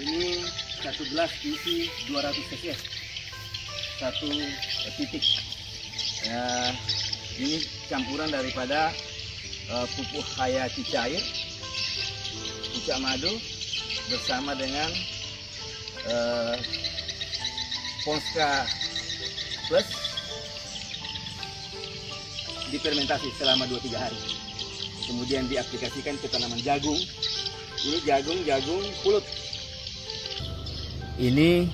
Ini satu gelas isi 200 cc, satu titik. Ya, ini campuran daripada pupuk hayati cair, pucuk madu bersama dengan Ponska Plus difermentasi selama 2-3 hari. Kemudian diaplikasikan ke tanaman jagung. Ini jagung pulut. Ini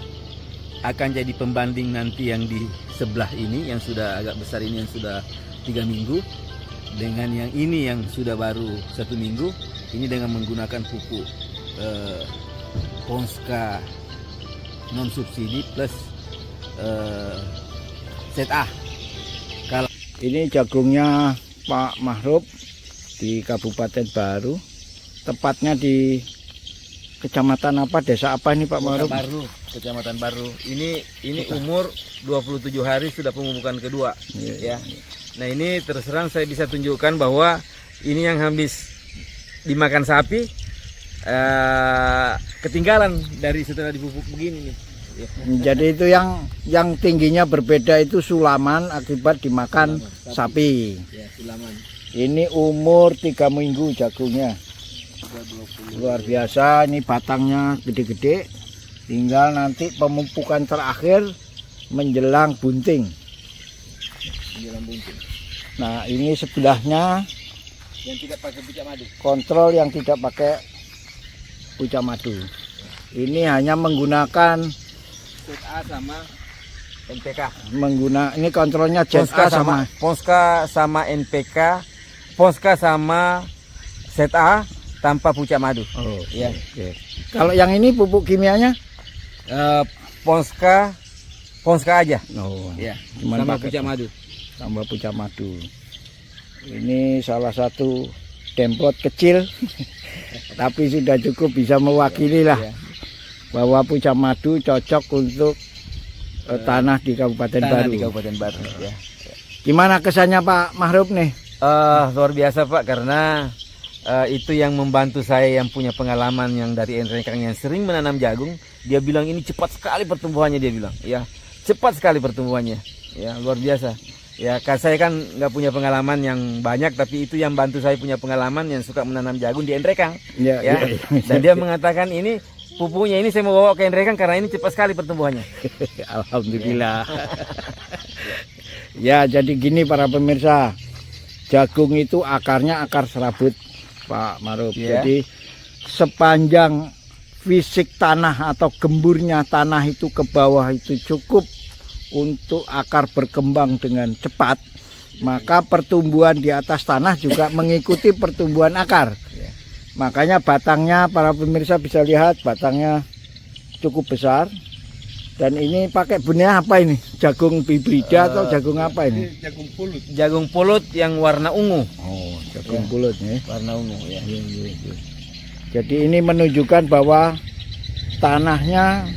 akan jadi pembanding nanti yang di sebelah ini, yang sudah agak besar ini, yang sudah 3 minggu, dengan yang ini yang sudah baru 1 minggu. Ini dengan menggunakan pupuk Ponska non subsidi plus ZA. Kalau ini jagungnya Pak Mahrub di Kabupaten Baru, tepatnya di kecamatan apa, desa apa ini Pak Mahrub? Baru, Kecamatan Baru. Ini umur 27 hari sudah pemupukan kedua. Ya. Nah, ini terus terang saya bisa tunjukkan bahwa ini yang habis dimakan sapi, ketinggalan dari setelah dipupuk begini nih. Ya. Jadi itu yang tingginya berbeda itu sulaman akibat dimakan sapi. Ya, sulaman. Ini umur 3 minggu jagungnya. Luar biasa, ini batangnya gede-gede. Tinggal nanti pemupukan terakhir menjelang bunting. Nah, ini sebelahnya Yang tidak pakai pucuk madu. kontrol yang tidak pakai pucuk madu. Ini hanya menggunakan ZA sama NPK. ini kontrolnya ZA sama Ponska sama NPK, Ponska sama ZA tanpa pucuk madu. Oh, Ya. oke. Kalau yang ini pupuk kimianya? Ponska aja. Oh, Ya. cuman Sama pakai pucuk madu. tambah pucuk madu. Ini salah satu demplot kecil tapi sudah cukup bisa mewakili lah Ya. bahwa pucuk madu cocok untuk tanah di Kabupaten Baru. Di Kabupaten Baru. Ya. Gimana kesannya Pak Mahrub nih? Luar biasa Pak, karena itu yang membantu saya yang punya pengalaman yang dari Enrekang yang sering menanam jagung. Dia bilang ini cepat sekali pertumbuhannya, dia bilang. Ya, cepat sekali pertumbuhannya. Ya, luar biasa. Ya, saya kan nggak punya pengalaman yang banyak, tapi itu yang bantu saya punya pengalaman yang suka menanam jagung di Enrekang. Ya. Dan dia mengatakan ini pupuknya ini saya mau bawa ke Enrekang karena ini cepat sekali pertumbuhannya. Alhamdulillah. Ya, jadi gini para pemirsa, jagung itu akarnya akar serabut Pak Mahrub. Ya. Jadi sepanjang fisik tanah atau gemburnya tanah itu ke bawah itu cukup untuk akar berkembang dengan cepat, maka pertumbuhan di atas tanah juga mengikuti pertumbuhan akar. Ya. Makanya batangnya para pemirsa bisa lihat batangnya cukup besar. Dan ini pakai benih apa ini? Jagung hibrida atau jagung apa ini? Jagung pulut. Jagung pulut yang warna ungu. Oh, jagung pulut nih. Warna ungu ya. Jadi ini menunjukkan bahwa tanahnya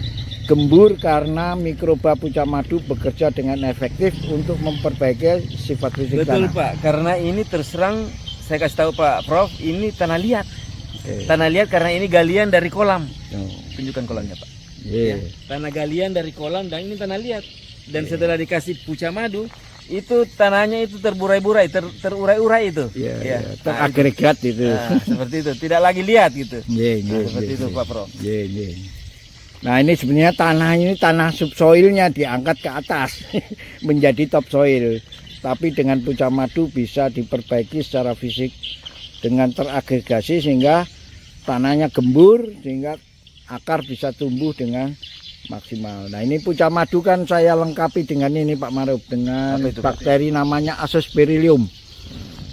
gembur karena mikroba pucuk madu bekerja dengan efektif untuk memperbaiki sifat fisik Betul tanah. Pak, karena ini terserang saya kasih tahu Pak Prof, ini tanah liat. Tanah liat karena ini galian dari kolam. Tunjukkan kolamnya Pak. Ya, tanah galian dari kolam dan ini tanah liat. Dan setelah dikasih pucuk madu, itu tanahnya itu terburai-burai, terurai-urai itu. Ya. Teragregat itu. Nah, seperti itu, tidak lagi liat gitu. Seperti itu Pak Prof. Nah, ini sebenarnya tanah subsoilnya diangkat ke atas menjadi topsoil. Tapi dengan pucuk madu bisa diperbaiki secara fisik dengan teragregasi sehingga tanahnya gembur, sehingga akar bisa tumbuh dengan maksimal. Nah, ini pucuk madu kan saya lengkapi dengan ini Pak Mahrub, dengan bakteri namanya Aspergillus.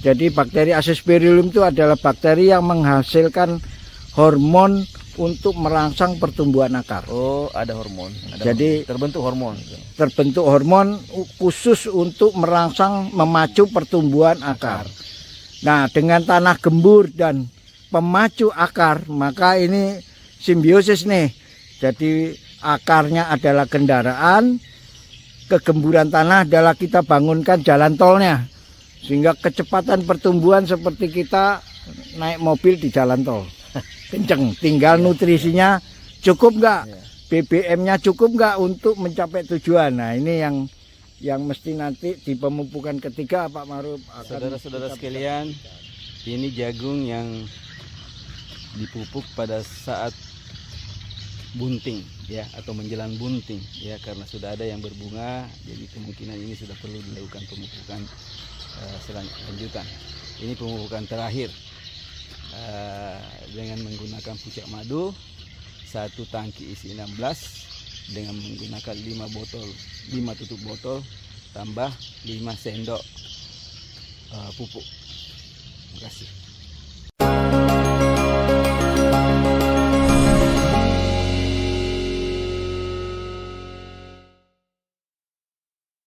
Jadi bakteri Aspergillus itu adalah bakteri yang menghasilkan hormon untuk merangsang pertumbuhan akar. Oh, ada hormon. Jadi terbentuk hormon. Terbentuk hormon khusus untuk merangsang, memacu pertumbuhan akar. Nah, dengan tanah gembur dan pemacu akar, maka ini simbiosis nih. Jadi akarnya adalah kendaraan, kegemburan tanah adalah kita bangunkan jalan tolnya. Sehingga kecepatan pertumbuhan seperti kita naik mobil di jalan tol. Kenceng, tinggal nutrisinya cukup nggak Ya. BBM-nya cukup nggak untuk mencapai tujuan. Nah ini yang mesti nanti di pemupukan ketiga Pak Maruf akan Saudara-saudara kita sekalian, ini jagung yang dipupuk pada saat bunting ya, atau menjelang bunting ya, karena sudah ada yang berbunga, jadi kemungkinan ini sudah perlu dilakukan pemupukan selanjutan. Ini pemupukan terakhir dengan menggunakan pucuk madu, 1 tangki isi 16 dengan menggunakan 5 tutup botol tambah 5 sendok pupuk. Terima kasih.